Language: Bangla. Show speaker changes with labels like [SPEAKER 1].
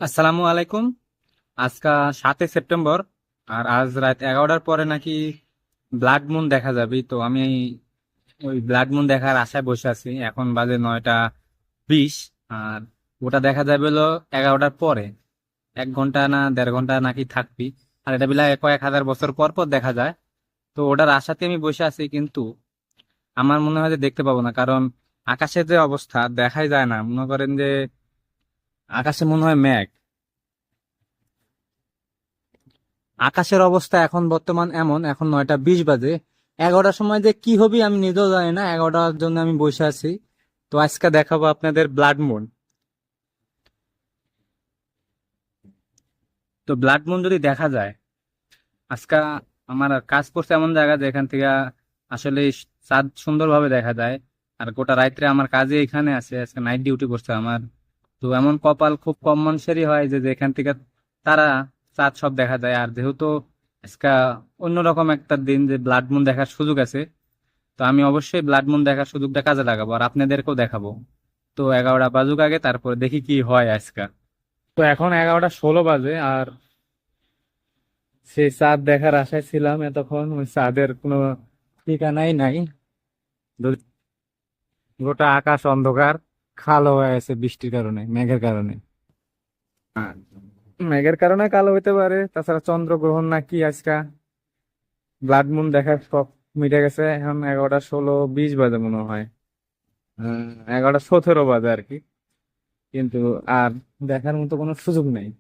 [SPEAKER 1] আসসালামু আলাইকুম। আজকা 7 সেপ্টেম্বর, আর আজ রাত 11টার পরে নাকি ব্লাড মুন দেখা যাবে। তো আমি ওই ব্লাড মুন দেখার আশায় বসে আছি। এখন বাজে 9টা 20। আর ওটা দেখা যাবে হলো 11টার পরে। 1 ঘন্টা না 1.5 ঘন্টা নাকি থাকবি। আর এটা বিলা কয়েক হাজার বছর পর পর দেখা যায়। তো ওটার আশাতে আমি বসে আছি, কিন্তু আমার মনে হয় যে দেখতে পাবো না, কারণ আকাশের যে অবস্থা দেখাই যায় না। মনে করেন যে আকাশে মনে হয় মেঘ। আকাশের অবস্থা এখন বর্তমান এমন, এখন 9টা 20 বাজে। 11টার সময় যে কি হবে আমি নিজেও জানি না, 11টার জন্য আমি বসে আছি। তো আজকে দেখাবো আপনাদের ব্লাড মুন। তো ব্লাড মুন যদি দেখা যায় আজকে, আমার কাজ করছে এমন জায়গা যেখান থেকে আসলে চাঁদ সুন্দরভাবে দেখা যায়। আর গোটা রাত্রে আমার কাজে এখানে আছে, আজকে নাইট ডিউটি করছে আমার। তো এমন কপাল খুব কম মানুষেরই হয় যে যেখান থেকে তারা চাঁদ সব দেখা যায়। আর যেহেতু আজকে অন্যরকম একটা দিন, যে ব্লাড মুন দেখার সুযোগ আছে, তো আমি অবশ্যই ব্লাড মুন দেখার সুযোগটা কাজে লাগাবো আর আপনাদেরকেও দেখাবো। তো 11টা বাজুক আগে, তারপর দেখি কি হয় আজকে। তো এখন 11টা 16 বাজে, আর সেই চাঁদ দেখার আশায় ছিলাম এতক্ষণ। ওই চাঁদের কোনো ঠিকানাই নাই। দু- গোটা আকাশ অন্ধকার, কালো হয়ে আছে বৃষ্টির কারণে, মেঘের কারণে। আর মেঘের কারণে কালো হইতে পারে, তাছাড়া চন্দ্রগ্রহণ নাকি আজকা। ব্লাড মুন দেখার শখ মিটে গেছে। এখন 11টা 16 20 বাজে মনে হয়। 11টা 17 বাজে আর কি। কিন্তু আর দেখার মতো কোনো সুযোগ নেই।